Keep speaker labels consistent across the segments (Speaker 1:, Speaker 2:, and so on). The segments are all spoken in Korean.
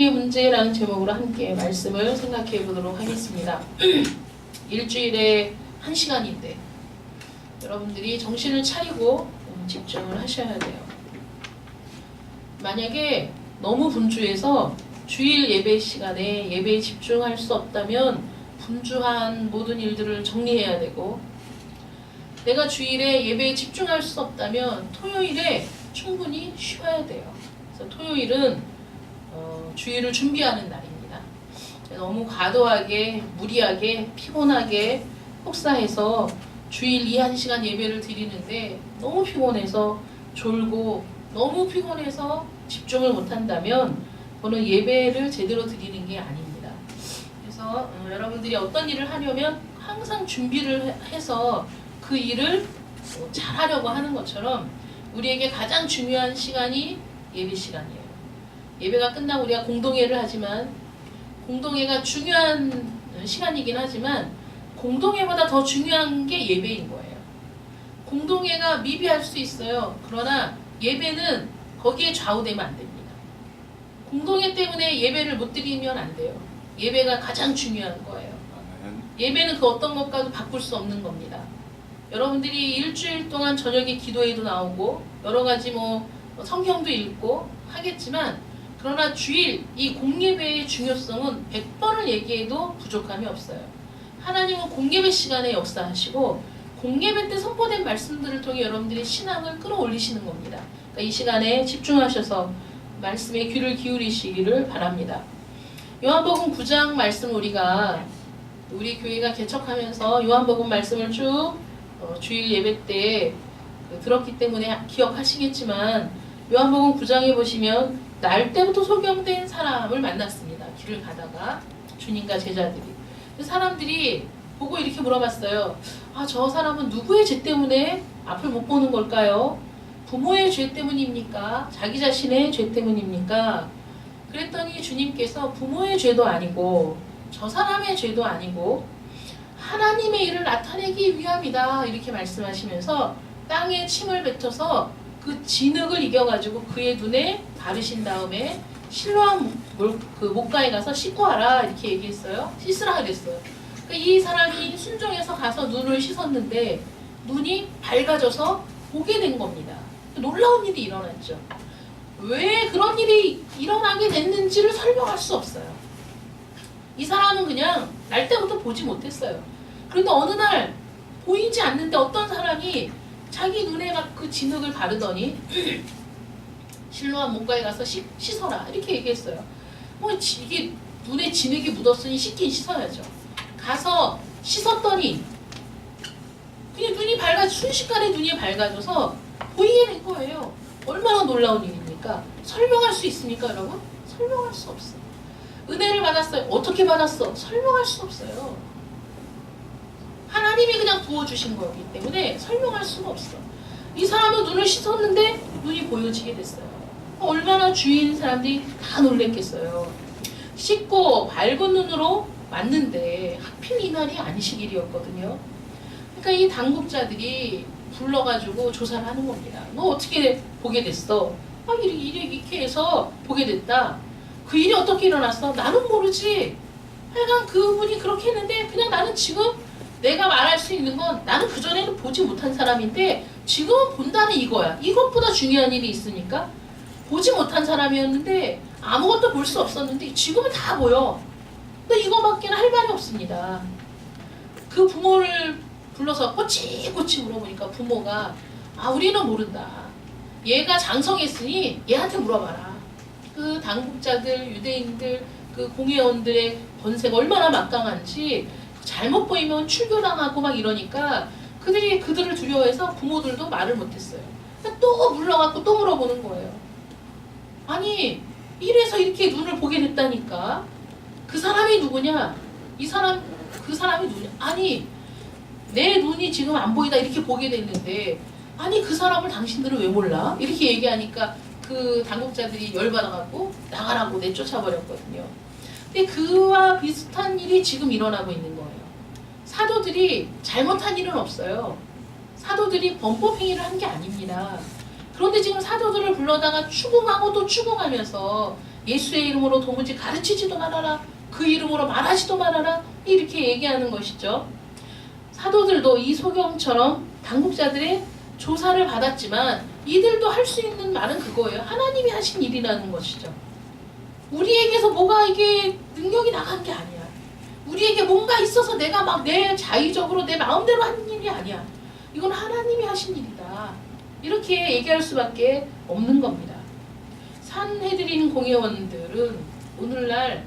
Speaker 1: 주일의 문제라는 제목으로 함께 말씀을 생각해 보도록 하겠습니다. 일주일에 1시간인데 여러분들이 정신을 차리고 집중을 하셔야 돼요. 만약에 너무 분주해서 주일 예배 시간에 예배에 집중할 수 없다면 분주한 모든 일들을 정리해야 되고, 내가 주일에 예배에 집중할 수 없다면 토요일에 충분히 쉬어야 돼요. 그래서 토요일은 주일을 준비하는 날입니다. 너무 과도하게, 무리하게, 피곤하게 혹사해서 주일 1시간 예배를 드리는데 너무 피곤해서 졸고 너무 피곤해서 집중을 못한다면 그거는 예배를 제대로 드리는 게 아닙니다. 그래서 여러분들이 어떤 일을 하려면 항상 준비를 해서 그 일을 잘하려고 하는 것처럼 우리에게 가장 중요한 시간이 예배 시간이에요. 예배가 끝나고 우리가 공동회를 하지만, 공동회가 중요한 시간이긴 하지만 공동회보다 더 중요한 게 예배인 거예요. 공동회가 미비할 수 있어요. 그러나 예배는 거기에 좌우되면 안 됩니다. 공동회 때문에 예배를 못 드리면 안 돼요. 예배가 가장 중요한 거예요. 예배는 그 어떤 것과도 바꿀 수 없는 겁니다. 여러분들이 일주일 동안 저녁에 기도회도 나오고 여러 가지 성경도 읽고 하겠지만, 그러나 주일 이 공예배의 중요성은 100번을 얘기해도 부족함이 없어요. 하나님은 공예배 시간에 역사하시고 공예배 때 선포된 말씀들을 통해 여러분들의 신앙을 끌어올리시는 겁니다. 그러니까 이 시간에 집중하셔서 말씀에 귀를 기울이시기를 바랍니다. 요한복음 9장 말씀 우리 교회가 개척하면서 요한복음 말씀을 쭉 주일 예배 때 들었기 때문에 기억하시겠지만, 요한복음 9장에 보시면 날 때부터 소경된 사람을 만났습니다. 길을 가다가 주님과 제자들이. 사람들이 보고 이렇게 물어봤어요. 저 사람은 누구의 죄 때문에 앞을 못 보는 걸까요? 부모의 죄 때문입니까? 자기 자신의 죄 때문입니까? 그랬더니 주님께서 부모의 죄도 아니고 저 사람의 죄도 아니고 하나님의 일을 나타내기 위함이다, 이렇게 말씀하시면서 땅에 침을 뱉어서 그 진흙을 이겨가지고 그의 눈에 바르신 다음에 실로암 목가에 가서 씻고 와라, 이렇게 얘기했어요. 씻으라 그랬어요. 그러니까 이 사람이 순종해서 가서 눈을 씻었는데 눈이 밝아져서 보게 된 겁니다. 놀라운 일이 일어났죠. 왜 그런 일이 일어나게 됐는지를 설명할 수 없어요. 이 사람은 그냥 날 때부터 보지 못했어요. 그런데 어느 날 보이지 않는데 어떤 사람이 자기 눈에 막 그 진흙을 바르더니 실로암 목가에 가서 씻어라, 이렇게 얘기했어요. 이게 눈에 진흙이 묻었으니 씻긴 씻어야죠. 가서 씻었더니 그냥 눈이 순식간에 눈이 밝아져서 보이게 된 거예요. 얼마나 놀라운 일입니까? 설명할 수 있습니까, 여러분? 설명할 수 없어요. 은혜를 받았어요. 어떻게 받았어? 설명할 수 없어요. 하나님이 그냥 부어주신 거기 때문에 설명할 수가 없어. 이 사람은 눈을 씻었는데 눈이 보여지게 됐어요. 얼마나 주위인 사람들이 다 놀랬겠어요. 씻고 밝은 눈으로 왔는데 하필 이날이 안식일이었거든요. 그러니까 이 당국자들이 불러가지고 조사를 하는 겁니다. 너 어떻게 보게 됐어? 이렇게 해서 보게 됐다. 그 일이 어떻게 일어났어? 나는 모르지. 하여간 그분이 그렇게 했는데 그냥 나는 지금 내가 말할 수 있는 건, 나는 그전에는 보지 못한 사람인데 지금은 본다는 이거야. 이것보다 중요한 일이 있으니까. 보지 못한 사람이었는데 아무것도 볼 수 없었는데 지금은 다 보여. 근데 이거밖에 할 말이 없습니다. 그 부모를 불러서 꼬치꼬치 물어보니까 부모가 우리는 모른다. 얘가 장성했으니 얘한테 물어봐라. 그 당국자들, 유대인들, 그 공회원들의 권세가 얼마나 막강한지, 잘못 보이면 출교당하고 막 이러니까 그들을 두려워해서 부모들도 말을 못했어요. 또 불러갖고 또 물어보는 거예요. 아니, 이래서 이렇게 눈을 보게 됐다니까. 그 사람이 누구냐? 그 사람이 누구냐? 아니, 내 눈이 지금 안 보이다, 이렇게 보게 됐는데, 아니, 그 사람을 당신들은 왜 몰라? 이렇게 얘기하니까 그 당국자들이 열받아갖고 나가라고 내쫓아버렸거든요. 근데 그와 비슷한 일이 지금 일어나고 있는 거예요. 사도들이 잘못한 일은 없어요. 사도들이 범법 행위를 한 게 아닙니다. 그런데 지금 사도들을 불러다가 추궁하고 또 추궁하면서 예수의 이름으로 도무지 가르치지도 말아라. 그 이름으로 말하지도 말아라. 이렇게 얘기하는 것이죠. 사도들도 이 소경처럼 당국자들의 조사를 받았지만 이들도 할 수 있는 말은 그거예요. 하나님이 하신 일이라는 것이죠. 우리에게서 뭐가 이게 능력이 나간 게 아니야. 우리에게 뭔가 있어서 내가 막 내 자의적으로 내 마음대로 하는 일이 아니야. 이건 하나님이 하신 일이다. 이렇게 얘기할 수밖에 없는 겁니다. 산헤드린 공회원들은 오늘날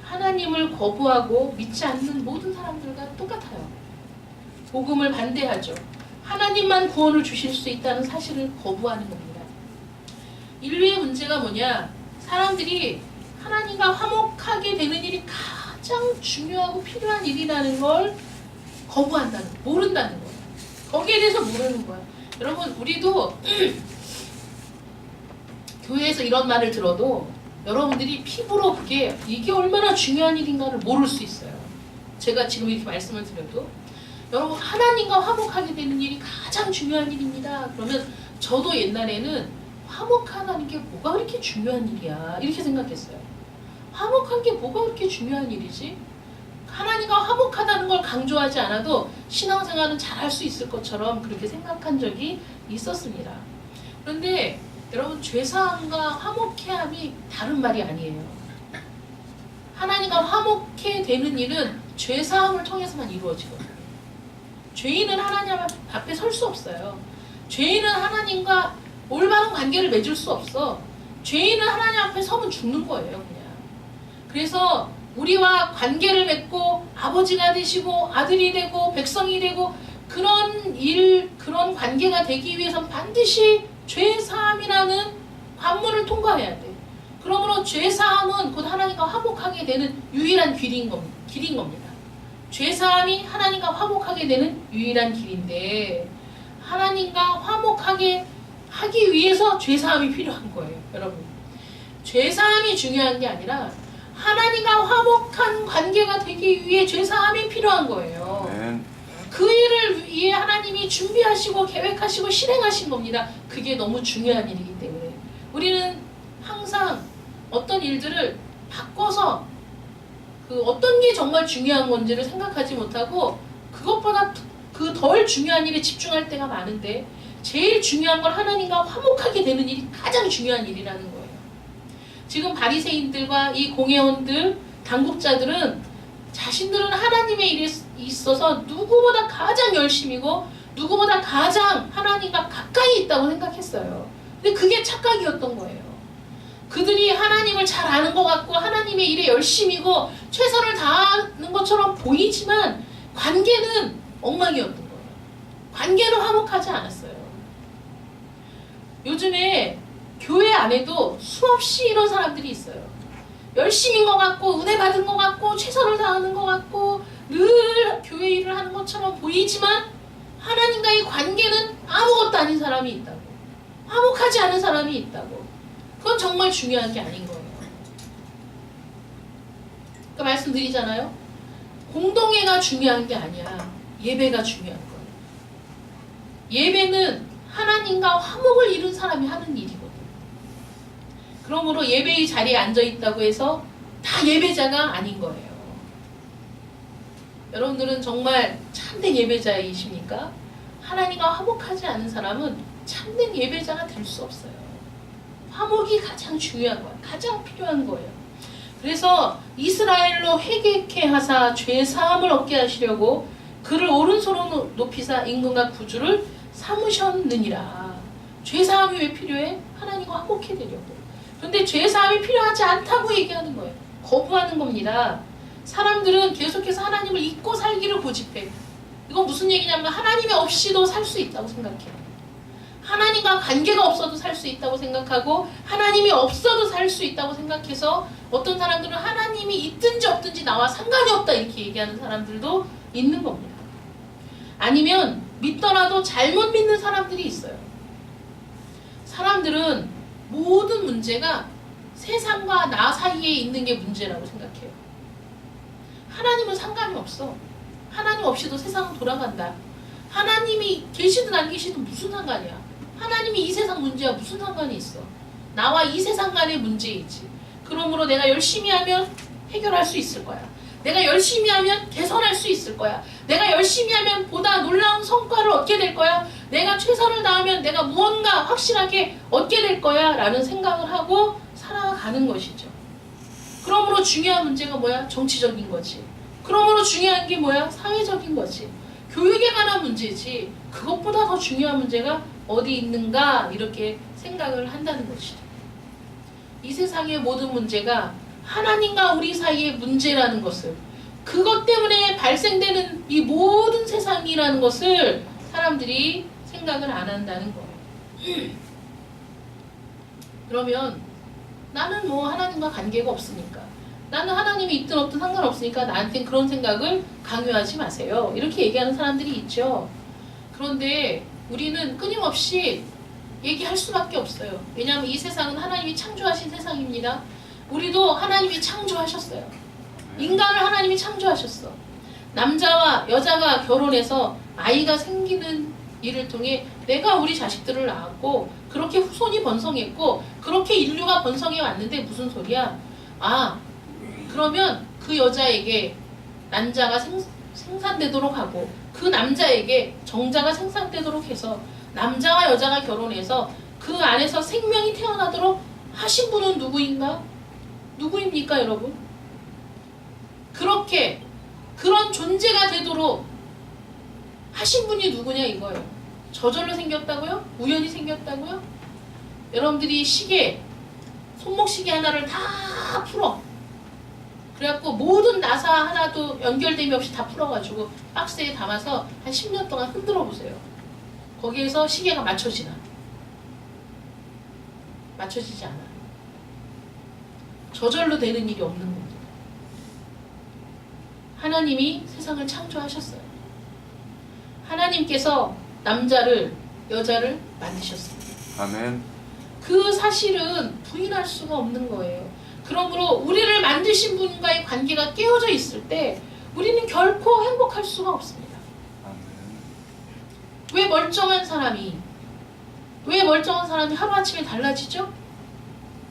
Speaker 1: 하나님을 거부하고 믿지 않는 모든 사람들과 똑같아요. 복음을 반대하죠. 하나님만 구원을 주실 수 있다는 사실을 거부하는 겁니다. 인류의 문제가 뭐냐? 사람들이 하나님과 화목하게 되는 일이 가장 중요하고 필요한 일이라는 걸 거부한다는 거, 모른다는 거예요. 거기에 대해서 모르는 거야. 여러분, 우리도 교회에서 이런 말을 들어도 여러분들이 피부로 이게 얼마나 중요한 일인가를 모를 수 있어요. 제가 지금 이렇게 말씀을 드려도 여러분, 하나님과 화목하게 되는 일이 가장 중요한 일입니다. 그러면 저도 옛날에는 화목하다는 게 뭐가 그렇게 중요한 일이야 이렇게 생각했어요. 화목한 게 뭐가 그렇게 중요한 일이지? 하나님과 화목하다는 걸 강조하지 않아도 신앙생활은 잘할 수 있을 것처럼 그렇게 생각한 적이 있었습니다. 그런데 여러분, 죄사함과 화목해함이 다른 말이 아니에요. 하나님과 화목해 되는 일은 죄사함을 통해서만 이루어지거든요. 죄인은 하나님 앞에 설 수 없어요. 죄인은 하나님과 올바른 관계를 맺을 수 없어. 죄인은 하나님 앞에 서면 죽는 거예요, 그냥. 그래서 우리와 관계를 맺고 아버지가 되시고 아들이 되고 백성이 되고 그런 관계가 되기 위해선 반드시 죄사함이라는 관문을 통과해야 돼. 그러므로 죄사함은 곧 하나님과 화목하게 되는 유일한 길인 겁니다. 죄사함이 하나님과 화목하게 되는 유일한 길인데 하나님과 화목하게 하기 위해서 죄사함이 필요한 거예요. 여러분, 죄사함이 중요한 게 아니라 하나님과 화목한 관계가 되기 위해 죄사함이 필요한 거예요. 그 일을 위해 하나님이 준비하시고 계획하시고 실행하신 겁니다. 그게 너무 중요한 일이기 때문에 우리는 항상 어떤 일들을 바꿔서 어떤 게 정말 중요한 건지를 생각하지 못하고 그것보다 그 덜 중요한 일에 집중할 때가 많은데 제일 중요한 건 하나님과 화목하게 되는 일이 가장 중요한 일이라는 거예요. 지금 바리새인들과 이 공회원들, 당국자들은 자신들은 하나님의 일에 있어서 누구보다 가장 열심이고 누구보다 가장 하나님과 가까이 있다고 생각했어요. 근데 그게 착각이었던 거예요. 그들이 하나님을 잘 아는 것 같고 하나님의 일에 열심이고 최선을 다하는 것처럼 보이지만 관계는 엉망이었던 거예요. 관계는 화목하지 않았어요. 요즘에 교회 안에도 수없이 이런 사람들이 있어요. 열심인 것 같고 은혜 받은 것 같고 최선을 다하는 것 같고 늘 교회 일을 하는 것처럼 보이지만 하나님과의 관계는 아무것도 아닌 사람이 있다고. 화목하지 않은 사람이 있다고. 그건 정말 중요한 게 아닌 거예요. 그러니까 말씀드리잖아요. 공동회가 중요한 게 아니야. 예배가 중요한 거예요. 예배는 하나님과 화목을 이룬 사람이 하는 일이거든. 그러므로 예배의 자리에 앉아 있다고 해서 다 예배자가 아닌 거예요. 여러분들은 정말 참된 예배자이십니까? 하나님과 화목하지 않은 사람은 참된 예배자가 될 수 없어요. 화목이 가장 중요한 거예요. 가장 필요한 거예요. 그래서 이스라엘로 회개케 하사 죄 사함을 얻게 하시려고 그를 오른손으로 높이사 임금과 구주를 삼으셨느니라. 죄 사함이 왜 필요해? 하나님과 화목해 되려고. 그런데 죄 사함이 필요하지 않다고 얘기하는 거예요. 거부하는 겁니다. 사람들은 계속해서 하나님을 잊고 살기를 고집해. 이건 무슨 얘기냐면 하나님이 없이도 살 수 있다고 생각해요. 하나님과 관계가 없어도 살 수 있다고 생각하고 하나님이 없어도 살 수 있다고 생각해서 어떤 사람들은 하나님이 있든지 없든지 나와 상관이 없다 이렇게 얘기하는 사람들도 있는 겁니다. 아니면 믿더라도 잘못 믿는 사람들이 있어요. 사람들은 모든 문제가 세상과 나 사이에 있는 게 문제라고 생각해요. 하나님은 상관이 없어. 하나님 없이도 세상은 돌아간다. 하나님이 계시든 안 계시든 무슨 상관이야. 하나님이 이 세상 문제와 무슨 상관이 있어. 나와 이 세상 간의 문제이지. 그러므로 내가 열심히 하면 해결할 수 있을 거야. 내가 열심히 하면 개선할 수 있을 거야. 내가 열심히 하면 보다 놀라운 성과를 얻게 될 거야. 내가 최선을 다하면 내가 무언가 확실하게 얻게 될 거야 라는 생각을 하고 살아가는 것이죠. 그러므로 중요한 문제가 뭐야? 정치적인 거지. 그러므로 중요한 게 뭐야? 사회적인 거지. 교육에 관한 문제지 그것보다 더 중요한 문제가 어디 있는가 이렇게 생각을 한다는 것이죠. 이 세상의 모든 문제가 하나님과 우리 사이의 문제라는 것을, 그것 때문에 발생되는 이 모든 세상이라는 것을 사람들이 생각을 안 한다는 거예요. 그러면 나는 뭐 하나님과 관계가 없으니까, 나는 하나님이 있든 없든 상관없으니까 나한테 그런 생각을 강요하지 마세요. 이렇게 얘기하는 사람들이 있죠. 그런데 우리는 끊임없이 얘기할 수밖에 없어요. 왜냐하면 이 세상은 하나님이 창조하신 세상입니다. 우리도 하나님이 창조하셨어요. 인간을 하나님이 창조하셨어. 남자와 여자가 결혼해서 아이가 생기는 일을 통해 내가 우리 자식들을 낳았고 그렇게 후손이 번성했고 그렇게 인류가 번성해 왔는데 무슨 소리야? 아, 그러면 그 여자에게 난자가 생산되도록 하고 그 남자에게 정자가 생산되도록 해서 남자와 여자가 결혼해서 그 안에서 생명이 태어나도록 하신 분은 누구인가? 누구입니까, 여러분? 그렇게 그런 존재가 되도록 하신 분이 누구냐 이거예요. 저절로 생겼다고요? 우연히 생겼다고요? 여러분들이 시계, 손목시계 하나를 다 풀어. 그래갖고 모든 나사 하나도 연결됨이 없이 다 풀어가지고 박스에 담아서 한 10년 동안 흔들어 보세요. 거기에서 시계가 맞춰지나? 맞춰지지 않아. 저절로 되는 일이 없는 겁니다. 하나님이 세상을 창조하셨어요. 하나님께서 남자를 여자를 만드셨습니다.
Speaker 2: 아멘.
Speaker 1: 그 사실은 부인할 수가 없는 거예요. 그러므로 우리를 만드신 분과의 관계가 깨어져 있을 때 우리는 결코 행복할 수가 없습니다.
Speaker 2: 아멘.
Speaker 1: 왜 멀쩡한 사람이 하루아침에 달라지죠?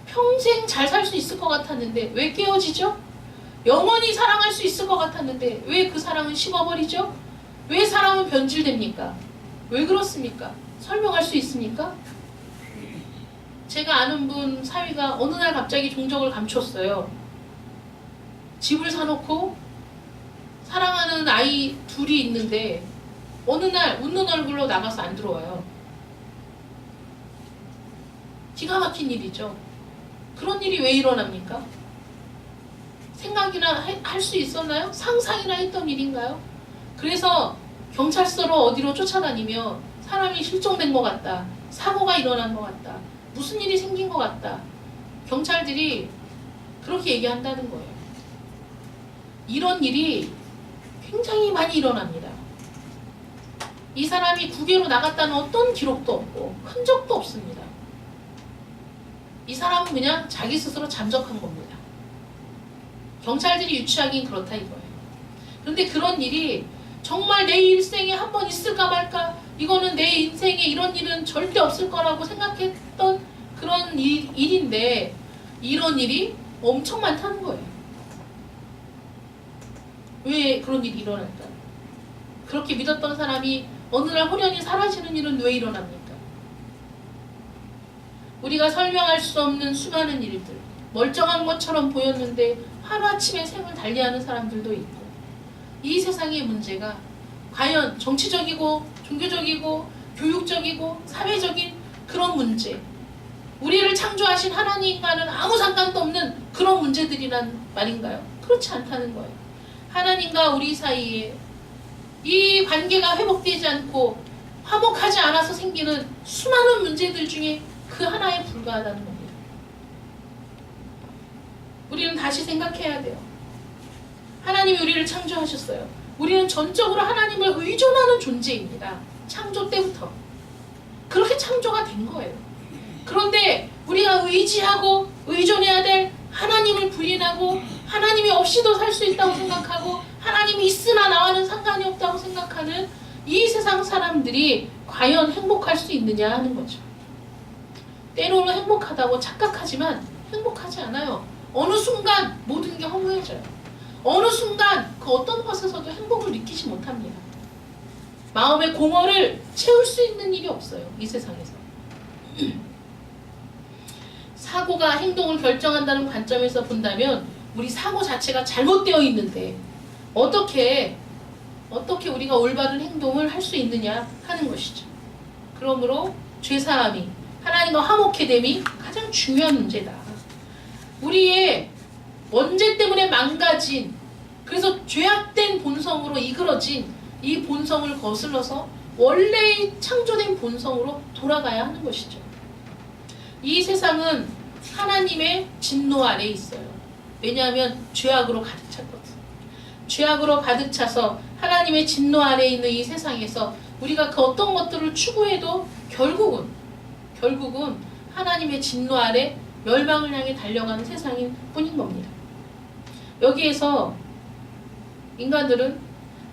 Speaker 1: 평생 잘 살 수 있을 것 같았는데 왜 깨어지죠? 영원히 사랑할 수 있을 것 같았는데 왜 그 사랑은 식어버리죠? 왜 사랑은 변질됩니까? 왜 그렇습니까? 설명할 수 있습니까? 제가 아는 분 사위가 어느 날 갑자기 종적을 감췄어요. 집을 사놓고 사랑하는 아이 둘이 있는데 어느 날 웃는 얼굴로 나가서 안 들어와요. 기가 막힌 일이죠. 그런 일이 왜 일어납니까? 생각이나 할 수 있었나요? 상상이나 했던 일인가요? 그래서 경찰서로 어디로 쫓아다니며 사람이 실종된 것 같다. 사고가 일어난 것 같다. 무슨 일이 생긴 것 같다. 경찰들이 그렇게 얘기한다는 거예요. 이런 일이 굉장히 많이 일어납니다. 이 사람이 국외로 나갔다는 어떤 기록도 없고 흔적도 없습니다. 이 사람은 그냥 자기 스스로 잠적한 겁니다. 경찰들이 유추하긴 그렇다 이거예요. 그런데 그런 일이 정말 내 일생에 한 번 있을까 말까, 이거는 내 인생에 이런 일은 절대 없을 거라고 생각했던 그런 일인데 이런 일이 엄청 많다는 거예요. 왜 그런 일이 일어날까? 그렇게 믿었던 사람이 어느 날 호련히 사라지는 일은 왜 일어납니까? 우리가 설명할 수 없는 수많은 일들, 멀쩡한 것처럼 보였는데 하루아침에 생을 달리하는 사람들도 있고, 이 세상의 문제가 과연 정치적이고 종교적이고 교육적이고 사회적인 그런 문제, 우리를 창조하신 하나님과는 아무 상관도 없는 그런 문제들이란 말인가요? 그렇지 않다는 거예요. 하나님과 우리 사이에 이 관계가 회복되지 않고 화목하지 않아서 생기는 수많은 문제들 중에 그 하나에 불과하다는 겁니다. 우리는 다시 생각해야 돼요. 하나님이 우리를 창조하셨어요. 우리는 전적으로 하나님을 의존하는 존재입니다. 창조 때부터. 그렇게 창조가 된 거예요. 그런데 우리가 의지하고 의존해야 될 하나님을 부인하고 하나님이 없이도 살 수 있다고 생각하고 하나님이 있으나 나와는 상관이 없다고 생각하는 이 세상 사람들이 과연 행복할 수 있느냐 하는 거죠. 때로는 행복하다고 착각하지만 행복하지 않아요. 어느 순간 모든 게 허무해져요. 어느 순간 그 어떤 것에서도 행복을 느끼지 못합니다. 마음의 공허를 채울 수 있는 일이 없어요. 이 세상에서. 사고가 행동을 결정한다는 관점에서 본다면 우리 사고 자체가 잘못되어 있는데 어떻게 우리가 올바른 행동을 할 수 있느냐 하는 것이죠. 그러므로 죄사함이 하나님과 화목해 됨이 가장 중요한 문제다. 우리의 원죄 때문에 망가진, 그래서 죄악된 본성으로 이끌어진 이 본성을 거슬러서 원래의 창조된 본성으로 돌아가야 하는 것이죠. 이 세상은 하나님의 진노 아래에 있어요. 왜냐하면 죄악으로 가득 찼거든. 죄악으로 가득 차서 하나님의 진노 아래에 있는 이 세상에서 우리가 그 어떤 것들을 추구해도 결국은 하나님의 진노 아래 멸망을 향해 달려가는 세상인 뿐인 겁니다. 여기에서 인간들은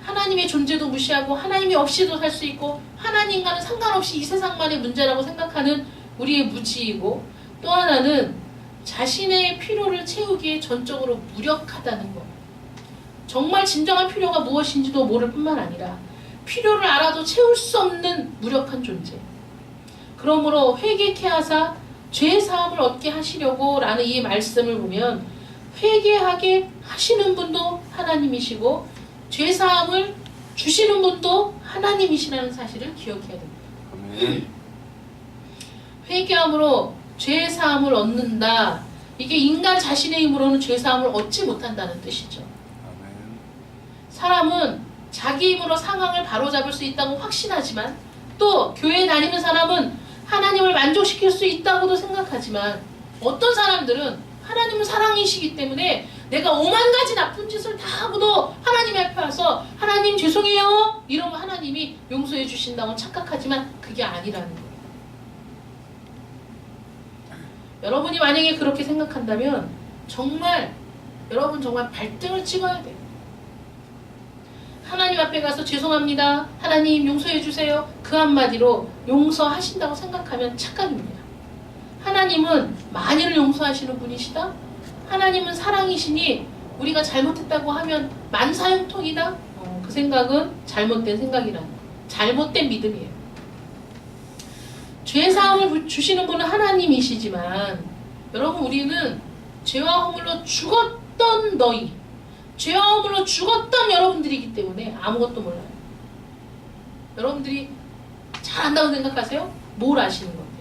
Speaker 1: 하나님의 존재도 무시하고 하나님이 없이도 살 수 있고 하나님과는 상관없이 이 세상만의 문제라고 생각하는 우리의 무지이고, 또 하나는 자신의 필요를 채우기에 전적으로 무력하다는 것. 정말 진정한 필요가 무엇인지도 모를 뿐만 아니라 필요를 알아도 채울 수 없는 무력한 존재. 그러므로 회개케 하사 죄사함을 얻게 하시려고 라는 이 말씀을 보면 회개하게 하시는 분도 하나님이시고 죄사함을 주시는 분도 하나님이시라는 사실을 기억해야 됩니다.
Speaker 2: 아멘.
Speaker 1: 회개함으로 죄사함을 얻는다. 이게 인간 자신의 힘으로는 죄사함을 얻지 못한다는 뜻이죠.
Speaker 2: 아멘.
Speaker 1: 사람은 자기 힘으로 상황을 바로잡을 수 있다고 확신하지만, 또 교회에 다니는 사람은 하나님을 만족시킬 수 있다고도 생각하지만, 어떤 사람들은 하나님은 사랑이시기 때문에 내가 5만 가지 나쁜 짓을 다 하고도 하나님 앞에 와서 하나님 죄송해요 이러면 하나님이 용서해 주신다고 착각하지만 그게 아니라는 거예요. 여러분이 만약에 그렇게 생각한다면 여러분 정말 발등을 찍어야 돼요. 하나님 앞에 가서 죄송합니다, 하나님 용서해 주세요, 그 한마디로 용서하신다고 생각하면 착각입니다. 하나님은 만일을 용서하시는 분이시다. 하나님은 사랑이시니 우리가 잘못했다고 하면 만사형통이다. 그 생각은 잘못된 생각이라는 거예요. 잘못된 믿음이에요. 죄사함을 주시는 분은 하나님이시지만, 여러분, 우리는 죄와 허물로 죽었던 너희, 죄와 허물로 죽었던 여러분들이기 때문에 아무것도 몰라요. 여러분들이 잘한다고 생각하세요? 뭘 아시는 건데요?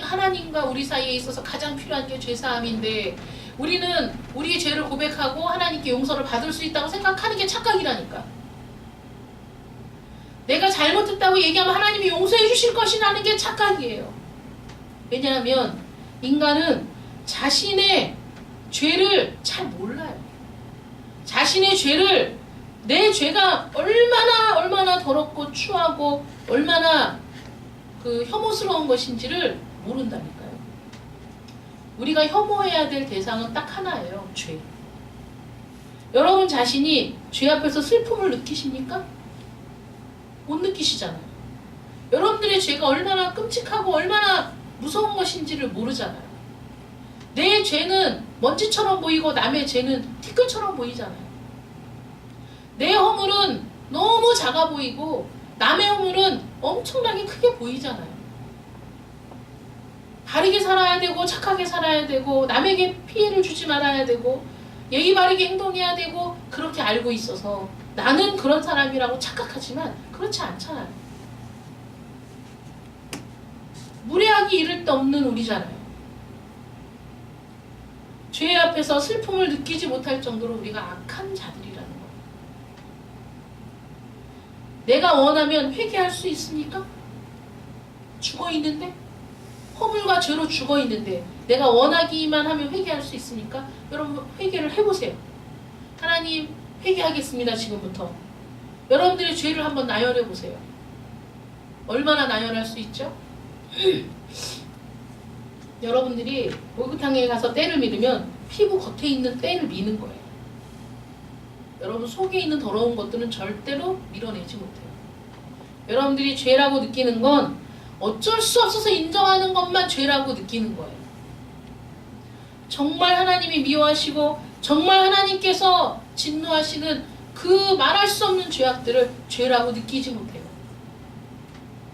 Speaker 1: 하나님과 우리 사이에 있어서 가장 필요한 게 죄사함인데, 우리는 우리의 죄를 고백하고 하나님께 용서를 받을 수 있다고 생각하는 게 착각이라니까. 내가 잘못했다고 얘기하면 하나님이 용서해 주실 것이라는 게 착각이에요. 왜냐하면 인간은 자신의 죄를 잘 몰라요. 자신의 죄를, 내 죄가 얼마나 더럽고 추하고 얼마나 그 혐오스러운 것인지를 모른다니까요. 우리가 혐오해야 될 대상은 딱 하나예요. 죄. 여러분 자신이 죄 앞에서 슬픔을 느끼십니까? 못 느끼시잖아요. 여러분들의 죄가 얼마나 끔찍하고 얼마나 무서운 것인지를 모르잖아요. 내 죄는 먼지처럼 보이고 남의 죄는 티끌처럼 보이잖아요. 내 허물은 너무 작아 보이고 남의 허물은 엄청나게 크게 보이잖아요. 바르게 살아야 되고 착하게 살아야 되고 남에게 피해를 주지 말아야 되고 예의 바르게 행동해야 되고 그렇게 알고 있어서 나는 그런 사람이라고 착각하지만 그렇지 않잖아요. 무례하기 이를 데 없는 우리잖아요. 죄 앞에서 슬픔을 느끼지 못할 정도로 우리가 악한 자들이라는 거예요. 내가 원하면 회개할 수 있습니까? 죽어있는데? 허물과 죄로 죽어있는데 내가 원하기만 하면 회개할 수 있습니까? 여러분 회개를 해보세요. 하나님 회개하겠습니다. 지금부터. 여러분들의 죄를 한번 나열해보세요. 얼마나 나열할 수 있죠? 여러분들이 목욕탕에 가서 때를 밀으면 피부 겉에 있는 때를 미는 거예요. 여러분 속에 있는 더러운 것들은 절대로 밀어내지 못해요. 여러분들이 죄라고 느끼는 건 어쩔 수 없어서 인정하는 것만 죄라고 느끼는 거예요. 정말 하나님이 미워하시고 정말 하나님께서 진노하시는 그 말할 수 없는 죄악들을 죄라고 느끼지 못해요.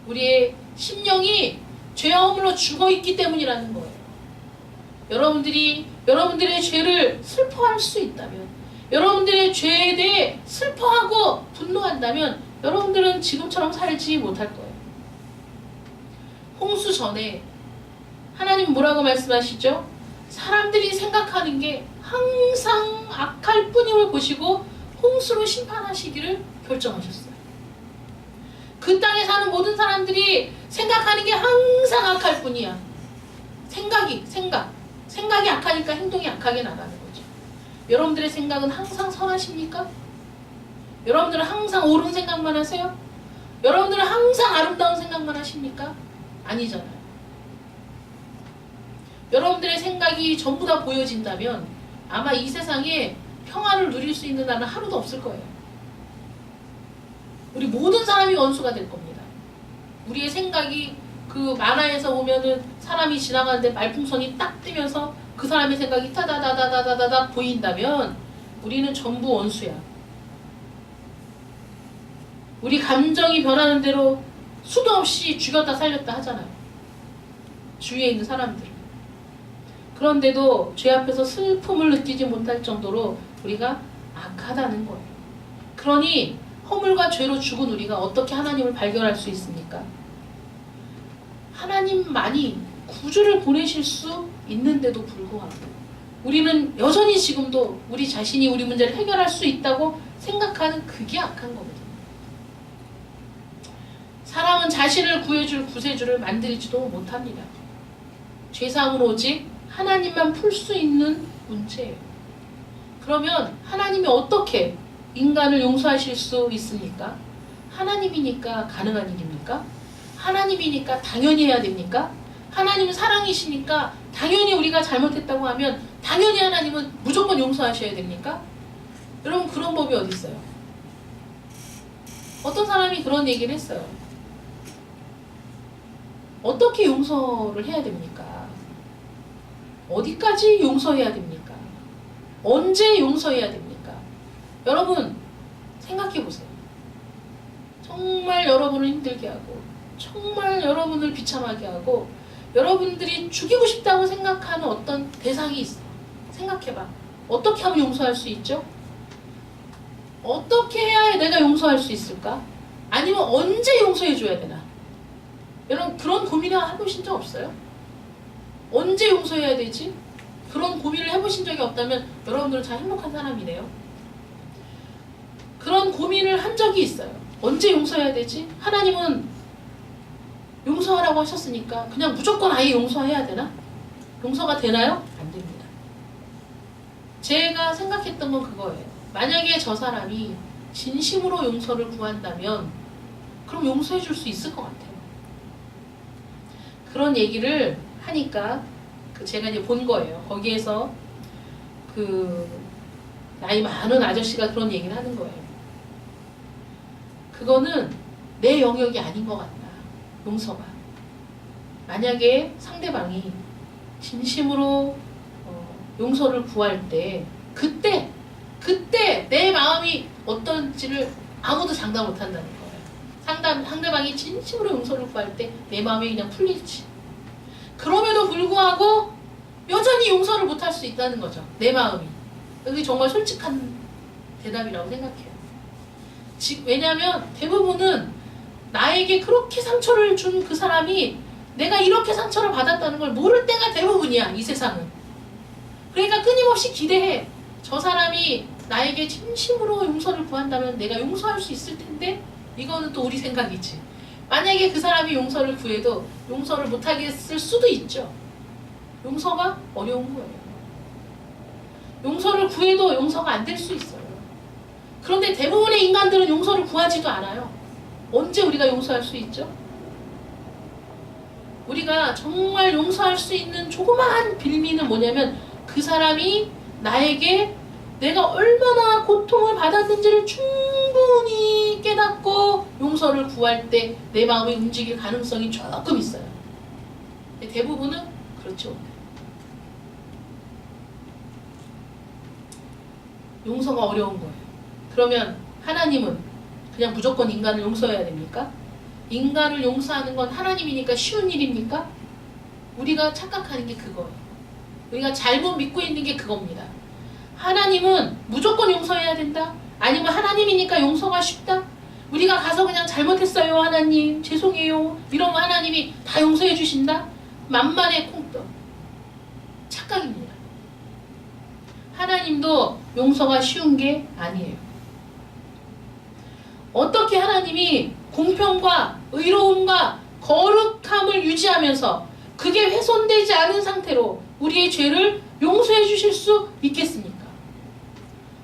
Speaker 1: 우리의 심령이 죄와 허물로 죽어있기 때문이라는 거예요. 여러분들의 죄를 슬퍼할 수 있다면, 여러분들의 죄에 대해 슬퍼하고 분노한다면 여러분들은 지금처럼 살지 못할 거예요. 홍수 전에 하나님 뭐라고 말씀하시죠? 사람들이 생각하는 게 항상 악할 뿐임을 보시고 홍수로 심판하시기를 결정하셨어요. 그 땅에 사는 모든 사람들이 생각하는 게 항상 악할 뿐이야. 생각이 악하니까 행동이 악하게 나가는 거죠. 여러분들의 생각은 항상 선하십니까? 여러분들은 항상 옳은 생각만 하세요? 여러분들은 항상 아름다운 생각만 하십니까? 아니잖아요. 여러분들의 생각이 전부 다 보여진다면 아마 이 세상에 평화를 누릴 수 있는 날은 하루도 없을 거예요. 우리 모든 사람이 원수가 될 겁니다. 우리의 생각이 그 만화에서 보면은 사람이 지나가는데 말풍선이 딱 뜨면서 그 사람의 생각이 타다다다다다다 보인다면 우리는 전부 원수야. 우리 감정이 변하는 대로 수도 없이 죽였다 살렸다 하잖아요. 주위에 있는 사람들. 그런데도 죄 앞에서 슬픔을 느끼지 못할 정도로 우리가 악하다는 거예요. 그러니 허물과 죄로 죽은 우리가 어떻게 하나님을 발견할 수 있습니까? 하나님만이 구주를 보내실 수 있는데도 불구하고 우리는 여전히 지금도 우리 자신이 우리 문제를 해결할 수 있다고 생각하는 그게 악한 거거든요. 사람은 자신을 구해줄 구세주를 만들지도 못합니다. 죄사함은 오직 하나님만 풀 수 있는 문제예요. 그러면 하나님이 어떻게 인간을 용서하실 수 있습니까? 하나님이니까 가능한 일입니까? 하나님이니까 당연히 해야 됩니까? 하나님은 사랑이시니까 당연히 우리가 잘못했다고 하면 당연히 하나님은 무조건 용서하셔야 됩니까? 여러분, 그런 법이 어디 있어요? 어떤 사람이 그런 얘기를 했어요. 어떻게 용서를 해야 됩니까? 어디까지 용서해야 됩니까? 언제 용서해야 됩니까? 여러분, 생각해 보세요. 정말 여러분을 힘들게 하고 정말 여러분을 비참하게 하고 여러분들이 죽이고 싶다고 생각하는 어떤 대상이 있어. 생각해봐. 어떻게 하면 용서할 수 있죠? 어떻게 해야 내가 용서할 수 있을까? 아니면 언제 용서해줘야 되나? 여러분, 그런 고민을 해보신 적 없어요? 언제 용서해야 되지? 그런 고민을 해보신 적이 없다면 여러분들은 참 행복한 사람이네요. 그런 고민을 한 적이 있어요. 언제 용서해야 되지? 하나님은 용서하라고 하셨으니까 그냥 무조건 아예 용서해야 되나? 용서가 되나요? 안 됩니다. 제가 생각했던 건 그거예요. 만약에 저 사람이 진심으로 용서를 구한다면 그럼 용서해 줄 수 있을 것 같아요. 그런 얘기를 하니까 제가 이제 본 거예요. 거기에서 그 나이 많은 아저씨가 그런 얘기를 하는 거예요. 그거는 내 영역이 아닌 것 같다. 용서가. 만약에 상대방이 진심으로 용서를 구할 때 그때 내 마음이 어떤지를 아무도 장담 못한다는 거예요. 상대방이 진심으로 용서를 구할 때 내 마음이 그냥 풀릴지. 그럼에도 불구하고 여전히 용서를 못할 수 있다는 거죠. 내 마음이. 그게 정말 솔직한 대답이라고 생각해요. 왜냐하면 대부분은 나에게 그렇게 상처를 준 그 사람이 내가 이렇게 상처를 받았다는 걸 모를 때가 대부분이야, 이 세상은. 그러니까 끊임없이 기대해. 저 사람이 나에게 진심으로 용서를 구한다면 내가 용서할 수 있을 텐데. 이거는 또 우리 생각이지. 만약에 그 사람이 용서를 구해도 용서를 못하겠을 수도 있죠. 용서가 어려운 거예요. 용서를 구해도 용서가 안 될 수 있어요. 그런데 대부분의 인간들은 용서를 구하지도 않아요. 언제 우리가 용서할 수 있죠? 우리가 정말 용서할 수 있는 조그마한 빌미는 뭐냐면 그 사람이 나에게 내가 얼마나 고통을 받았는지를 충분히 깨닫고 용서를 구할 때 내 마음이 움직일 가능성이 조금 있어요. 근데 대부분은 그렇지 못해요. 용서가 어려운 거예요. 그러면 하나님은 그냥 무조건 인간을 용서해야 됩니까? 인간을 용서하는 건 하나님이니까 쉬운 일입니까? 우리가 착각하는 게 그거예요. 우리가 잘못 믿고 있는 게 그겁니다. 하나님은 무조건 용서해야 된다? 아니면 하나님이니까 용서가 쉽다? 우리가 가서 그냥 잘못했어요 하나님 죄송해요 이러면 하나님이 다 용서해 주신다? 만만의 콩떡. 착각입니다. 하나님도 용서가 쉬운 게 아니에요. 어떻게 하나님이 공평과 의로움과 거룩함을 유지하면서 그게 훼손되지 않은 상태로 우리의 죄를 용서해 주실 수 있겠습니까?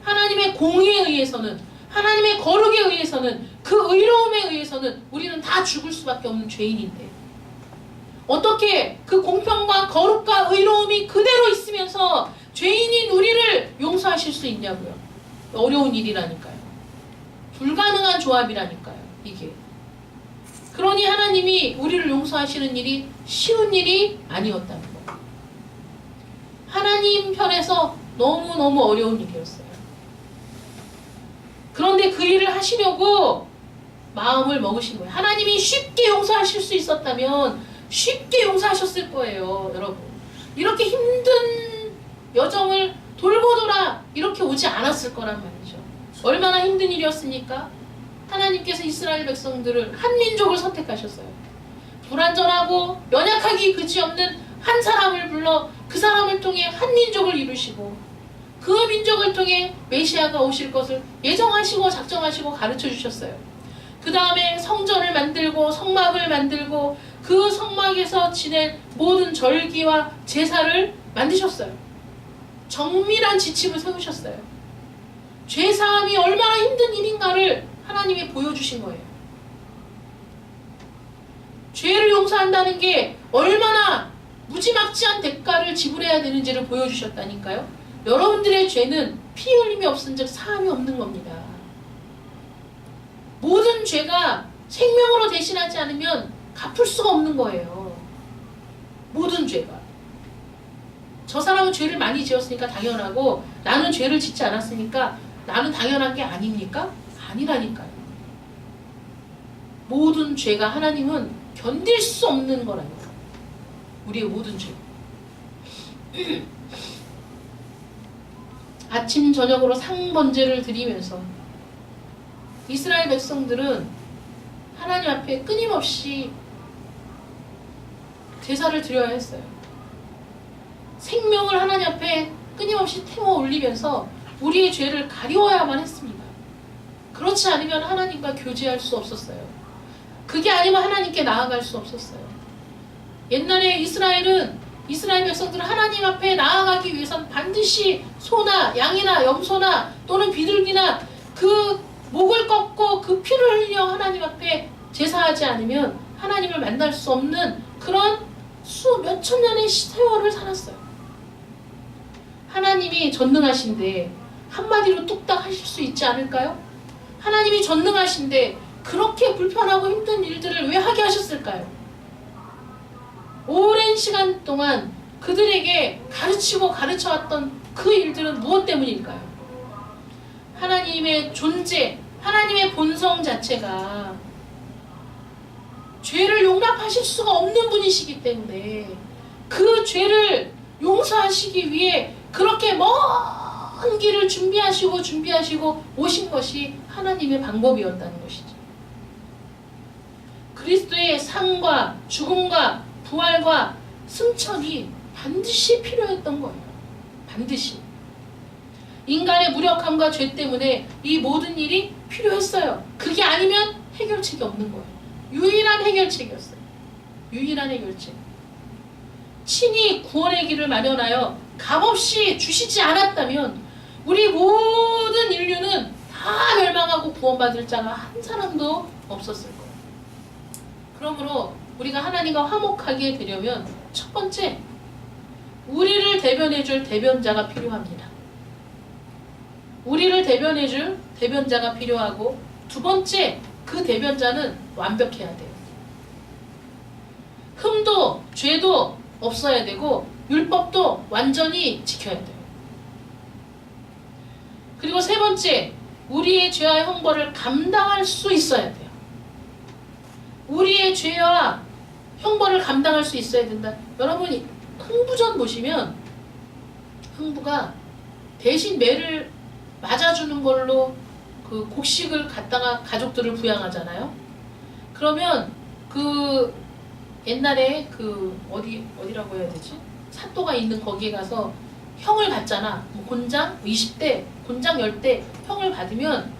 Speaker 1: 하나님의 공의에 의해서는, 하나님의 거룩에 의해서는, 그 의로움에 의해서는 우리는 다 죽을 수밖에 없는 죄인인데 어떻게 그 공평과 거룩과 의로움이 그대로 있으면서 죄인인 우리를 용서하실 수 있냐고요. 어려운 일이라니까요. 불가능한 조합이라니까요. 이게. 그러니 하나님이 우리를 용서하시는 일이 쉬운 일이 아니었다는 거예요. 하나님 편에서 너무너무 어려운 일이었어요. 그런데 그 일을 하시려고 마음을 먹으신 거예요. 하나님이 쉽게 용서하실 수 있었다면 쉽게 용서하셨을 거예요. 여러분. 이렇게 힘든 여정을 돌고 돌아 이렇게 오지 않았을 거란 말이죠. 얼마나 힘든 일이었습니까? 하나님께서 이스라엘 백성들을 한 민족을 선택하셨어요. 불완전하고 연약하기 그지없는 한 사람을 불러 그 사람을 통해 한 민족을 이루시고 그 민족을 통해 메시아가 오실 것을 예정하시고 작정하시고 가르쳐 주셨어요. 그 다음에 성전을 만들고 성막을 만들고 그 성막에서 지낼 모든 절기와 제사를 만드셨어요. 정밀한 지침을 세우셨어요. 죄사함이 얼마나 힘든 일인가를 하나님이 보여주신 거예요. 죄를 용서한다는 게 얼마나 무지막지한 대가를 지불해야 되는지를 보여주셨다니까요. 여러분들의 죄는 피 흘림이 없은 즉 사함이 없는 겁니다. 모든 죄가 생명으로 대신하지 않으면 갚을 수가 없는 거예요. 모든 죄가. 저 사람은 죄를 많이 지었으니까 당연하고 나는 죄를 짓지 않았으니까 나는 당연한 게 아닙니까? 아니라니까요. 모든 죄가 하나님은 견딜 수 없는 거라니까. 우리의 모든 죄. 아침 저녁으로 상번제를 드리면서 이스라엘 백성들은 하나님 앞에 끊임없이 제사를 드려야 했어요. 생명을 하나님 앞에 끊임없이 태워 올리면서 우리의 죄를 가리워야만 했습니다. 그렇지 않으면 하나님과 교제할 수 없었어요. 그게 아니면 하나님께 나아갈 수 없었어요. 옛날에 이스라엘 백성들은 하나님 앞에 나아가기 위해선 반드시 소나 양이나 염소나 또는 비둘기나 그 목을 꺾고 그 피를 흘려 하나님 앞에 제사하지 않으면 하나님을 만날 수 없는 그런 몇천 년의 세월을 살았어요. 하나님이 전능하신데 한마디로 뚝딱 하실 수 있지 않을까요? 하나님이 전능하신데 그렇게 불편하고 힘든 일들을 왜 하게 하셨을까요? 오랜 시간 동안 그들에게 가르치고 가르쳐왔던 그 일들은 무엇 때문일까요? 하나님의 존재, 하나님의 본성 자체가 죄를 용납하실 수가 없는 분이시기 때문에 그 죄를 용서하시기 위해 그렇게 먼 길을 준비하시고 오신 것이 하나님의 방법이었다는 것이죠. 그리스도의 삶과 죽음과 부활과 승천이 반드시 필요했던 거예요. 반드시. 인간의 무력함과 죄 때문에 이 모든 일이 필요했어요. 그게 아니면 해결책이 없는 거예요. 유일한 해결책이었어요. 유일한 해결책. 친히 구원의 길을 마련하여 값없이 주시지 않았다면 우리 모든 인류는 다 멸망하고 구원받을 자가 한 사람도 없었을 거예요. 그러므로 우리가 하나님과 화목하게 되려면 첫 번째, 우리를 대변해줄 대변자가 필요합니다. 우리를 대변해줄 대변자가 필요하고 두 번째, 그 대변자는 완벽해야 돼요. 흠도 죄도 없어야 되고 율법도 완전히 지켜야 돼요. 그리고 세 번째, 우리의 죄와 형벌을 감당할 수 있어야 돼요. 우리의 죄와 형벌을 감당할 수 있어야 된다. 여러분이 흥부전 보시면 흥부가 대신 매를 맞아주는 걸로 그 곡식을 갖다가 가족들을 부양하잖아요. 그러면 그 옛날에 그 어디라고 해야 되지? 사또가 있는 거기에 가서 형을 받잖아. 뭐 곤장 20대, 곤장 10대 형을 받으면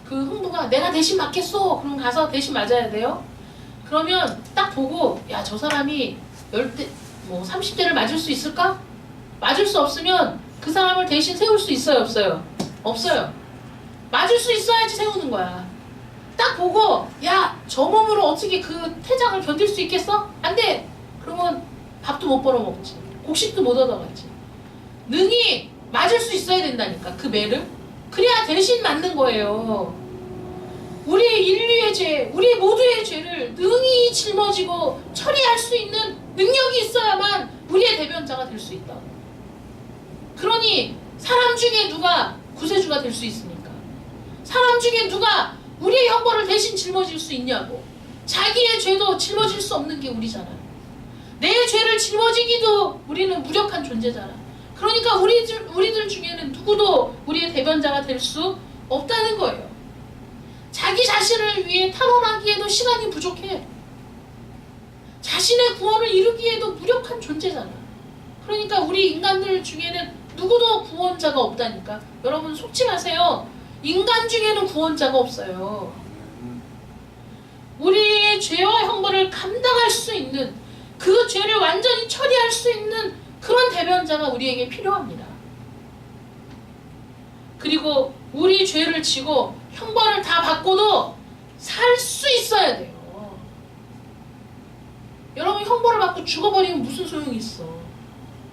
Speaker 1: 그 흥부가 내가 대신 맞겠어. 그럼 가서 대신 맞아야 돼요. 그러면 딱 보고 야, 저 사람이 10대, 뭐 30대를 맞을 수 있을까? 맞을 수 없으면 그 사람을 대신 세울 수 있어요? 없어요? 없어요. 맞을 수 있어야지 세우는 거야. 딱 보고 야, 저 몸으로 어떻게 그 태장을 견딜 수 있겠어? 안 돼! 그러면 밥도 못 벌어 먹지. 곡식도 못 얻어가지. 능히 맞을 수 있어야 된다니까, 그 매를. 그래야 대신 맞는 거예요. 우리 인류의 죄, 우리 모두의 죄를 능히 짊어지고 처리할 수 있는 능력이 있어야만 우리의 대변자가 될 수 있다. 그러니 사람 중에 누가 구세주가 될 수 있습니까? 사람 중에 누가 우리의 형벌을 대신 짊어질 수 있냐고. 자기의 죄도 짊어질 수 없는 게 우리잖아요. 내 죄를 짊어지기도 우리는 무력한 존재잖아. 그러니까 우리들 중에는 누구도 우리의 대변자가 될 수 없다는 거예요. 자기 자신을 위해 탄원하기에도 시간이 부족해. 자신의 구원을 이루기에도 무력한 존재잖아. 그러니까 우리 인간들 중에는 누구도 구원자가 없다니까. 여러분 속지 마세요. 인간 중에는 구원자가 없어요. 우리의 죄와 형벌을 감당할 수 있는, 그 죄를 완전히 처리할 수 있는 그런 대변자가 우리에게 필요합니다. 그리고 우리 죄를 지고 형벌을 다 받고도 살 수 있어야 돼요. 여러분 형벌을 받고 죽어버리면 무슨 소용이 있어.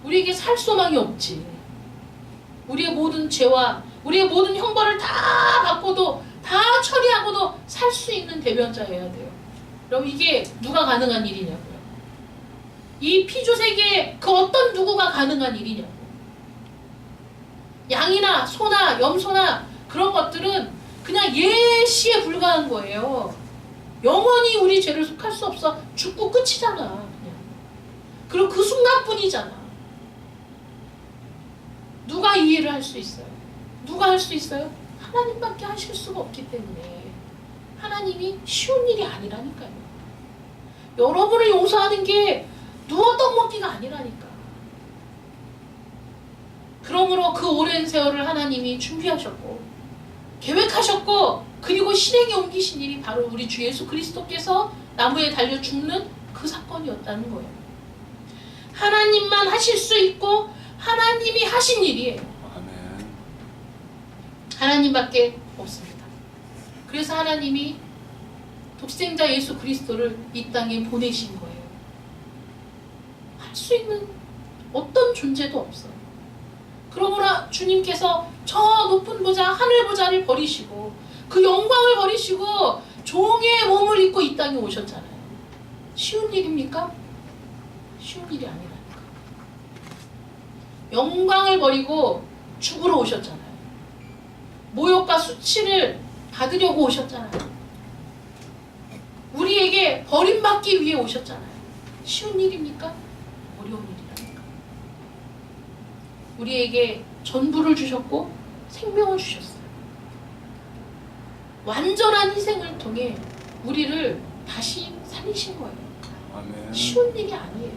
Speaker 1: 우리에게 살 소망이 없지. 우리의 모든 죄와 우리의 모든 형벌을 다 받고도, 다 처리하고도 살 수 있는 대변자여야 돼요. 여러분 이게 누가 가능한 일이냐고요. 이 피조세계에 그 어떤 누구가 가능한 일이냐고. 양이나 소나 염소나 그런 것들은 그냥 예시에 불과한 거예요. 영원히 우리 죄를 속할 수 없어. 죽고 끝이잖아. 그냥. 그리고 그 순간뿐이잖아. 누가 이 일을 할 수 있어요? 누가 할 수 있어요? 하나님밖에 하실 수가 없기 때문에. 하나님이 쉬운 일이 아니라니까요. 여러분을 용서하는 게 누워 떡 먹기가 아니라니까. 그러므로 그 오랜 세월을 하나님이 준비하셨고 계획하셨고, 그리고 실행에 옮기신 일이 바로 우리 주 예수 그리스도께서 나무에 달려 죽는 그 사건이었다는 거예요. 하나님만 하실 수 있고 하나님이 하신 일이에요.
Speaker 2: 아멘.
Speaker 1: 하나님밖에 없습니다. 그래서 하나님이 독생자 예수 그리스도를 이 땅에 보내신 거예요. 할 수 있는 어떤 존재도 없어요. 그러므로 주님께서 저 높은 보좌, 하늘 보좌를 버리시고 그 영광을 버리시고 종의 몸을 입고 이 땅에 오셨잖아요. 쉬운 일입니까? 쉬운 일이 아니라니까. 영광을 버리고 죽으러 오셨잖아요. 모욕과 수치를 받으려고 오셨잖아요. 우리에게 버림받기 위해 오셨잖아요. 쉬운 일입니까? 어려운 일이라니까. 우리에게 전부를 주셨고 생명을 주셨어요. 완전한 희생을 통해 우리를 다시 살리신 거예요.
Speaker 2: 아멘.
Speaker 1: 쉬운 일이 아니에요.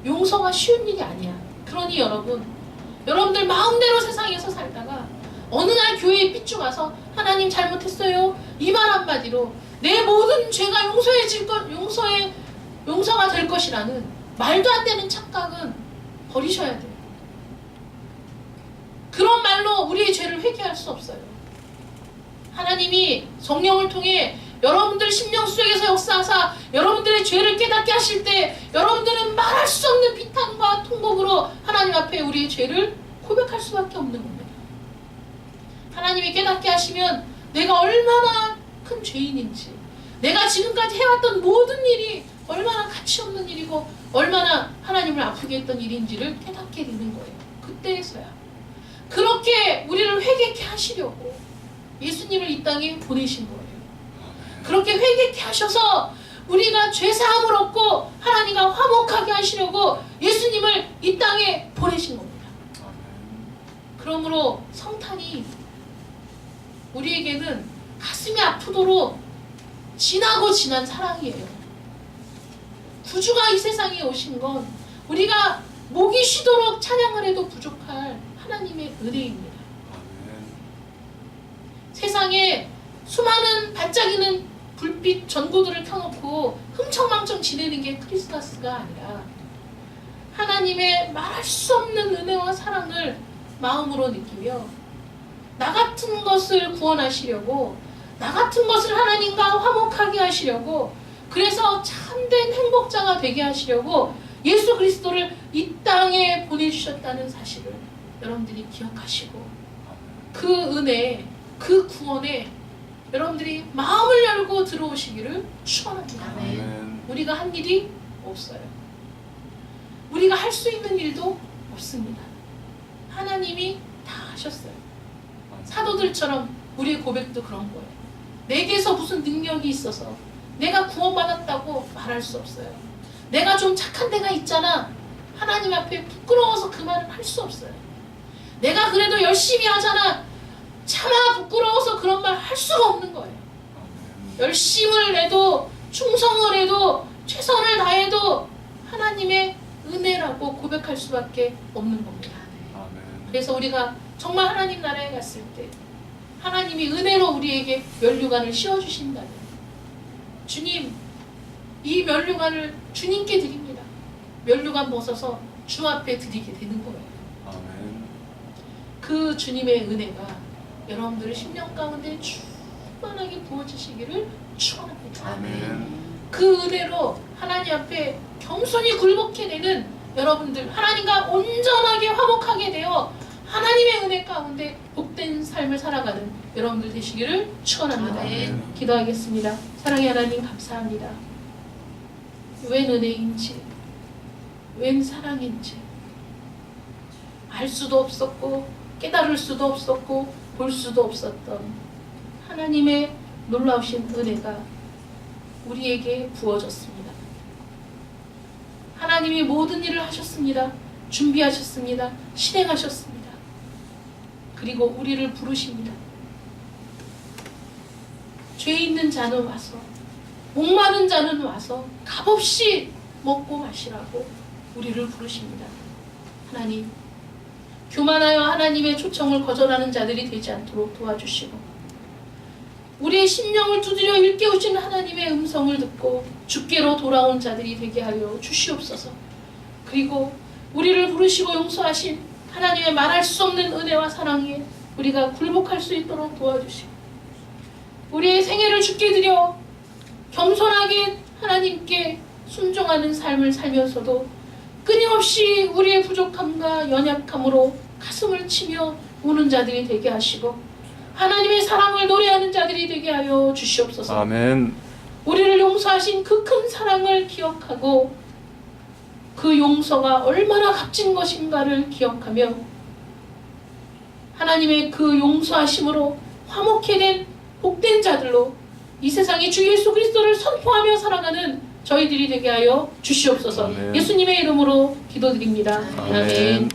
Speaker 1: 용서가 쉬운 일이 아니야. 그러니 여러분들 마음대로 세상에서 살다가 어느 날 교회에 삐쭉 와서 하나님 잘못했어요. 이 말 한마디로 내 모든 죄가 용서가 될 것이라는 말도 안 되는 착각은 버리셔야 돼요. 그런 말로 우리의 죄를 회개할 수 없어요. 하나님이 성령을 통해 여러분들 심령 속에서 역사하사 여러분들의 죄를 깨닫게 하실 때 여러분들은 말할 수 없는 비탄과 통곡으로 하나님 앞에 우리의 죄를 고백할 수밖에 없는 겁니다. 하나님이 깨닫게 하시면 내가 얼마나 큰 죄인인지, 내가 지금까지 해왔던 모든 일이 얼마나 가치 없는 일이고 얼마나 하나님을 아프게 했던 일인지를 깨닫게 되는 거예요. 그때에서야. 그렇게 우리를 회개케 하시려고 예수님을 이 땅에 보내신 거예요. 그렇게 회개케 하셔서 우리가 죄사함을 얻고 하나님과 화목하게 하시려고 예수님을 이 땅에 보내신 겁니다. 그러므로 성탄이 우리에게는 가슴이 아프도록 진하고 진한 사랑이에요. 구주가 이 세상에 오신 건 우리가 목이 쉬도록 찬양을 해도 부족할 하나님의 은혜입니다. 세상에 수많은 반짝이는 불빛 전구들을 켜놓고 흥청망청 지내는 게 크리스마스가 아니라 하나님의 말할 수 없는 은혜와 사랑을 마음으로 느끼며 나 같은 것을 구원하시려고, 나 같은 것을 하나님과 화목하게 하시려고, 그래서 참된 행복자가 되게 하시려고 예수 그리스도를 이 땅에 보내주셨다는 사실을 여러분들이 기억하시고, 그 은혜, 그 구원에 여러분들이 마음을 열고 들어오시기를 축원합니다.
Speaker 2: 아멘.
Speaker 1: 우리가 한 일이 없어요. 우리가 할 수 있는 일도 없습니다. 하나님이 다 하셨어요. 사도들처럼 우리의 고백도 그런 거예요. 내게서 무슨 능력이 있어서 내가 구원받았다고 말할 수 없어요. 내가 좀 착한 데가 있잖아, 하나님 앞에 부끄러워서 그 말을 할 수 없어요. 내가 그래도 열심히 하잖아, 차마 부끄러워서 그런 말 할 수가 없는 거예요. 열심을 내도 충성을 해도 최선을 다해도 하나님의 은혜라고 고백할 수밖에 없는 겁니다. 그래서 우리가 정말 하나님 나라에 갔을 때 하나님이 은혜로 우리에게 면류관을 씌워주신다면, 주님, 이 면류관을 주님께 드립니다. 면류관 벗어서 주 앞에 드리게 되는 거예요.
Speaker 2: 아멘.
Speaker 1: 그 주님의 은혜가 여러분들의 심령 가운데 충만하게 부어지시기를 축원합니다.
Speaker 2: 아멘.
Speaker 1: 그 은혜로 하나님 앞에 겸손히 굴복해 내는 여러분들, 하나님과 온전하게 화목하게 되어 하나님의 은혜 가운데 복된 삶을 살아가는 여러분들 되시기를 축원합니다.
Speaker 2: 아멘.
Speaker 1: 기도하겠습니다. 사랑의 하나님, 감사합니다. 웬 은혜인지, 웬 사랑인지 알 수도 없었고 깨달을 수도 없었고 볼 수도 없었던 하나님의 놀라우신 은혜가 우리에게 부어졌습니다. 하나님이 모든 일을 하셨습니다. 준비하셨습니다. 실행하셨습니다. 그리고 우리를 부르십니다. 죄 있는 자는 와서, 목마른 자는 와서 값없이 먹고 마시라고 우리를 부르십니다. 하나님, 교만하여 하나님의 초청을 거절하는 자들이 되지 않도록 도와주시고, 우리의 심령을 두드려 일깨우시는 하나님의 음성을 듣고 주께로 돌아온 자들이 되게 하여 주시옵소서. 그리고 우리를 부르시고 용서하신 하나님의 말할 수 없는 은혜와 사랑에 우리가 굴복할 수 있도록 도와주시고, 우리의 생애를 주께 드려 겸손하게 하나님께 순종하는 삶을 살면서도 끊임없이 우리의 부족함과 연약함으로 가슴을 치며 우는 자들이 되게 하시고, 하나님의 사랑을 노래하는 자들이 되게 하여 주시옵소서.
Speaker 2: 아멘.
Speaker 1: 우리를 용서하신 그 큰 사랑을 기억하고 그 용서가 얼마나 값진 것인가를 기억하며 하나님의 그 용서하심으로 화목해 된 복된 자들로 이 세상에 주 예수 그리스도를 선포하며 살아가는 저희들이 되게 하여 주시옵소서.
Speaker 2: 아멘.
Speaker 1: 예수님의 이름으로 기도드립니다.
Speaker 2: 아멘.
Speaker 1: 아멘.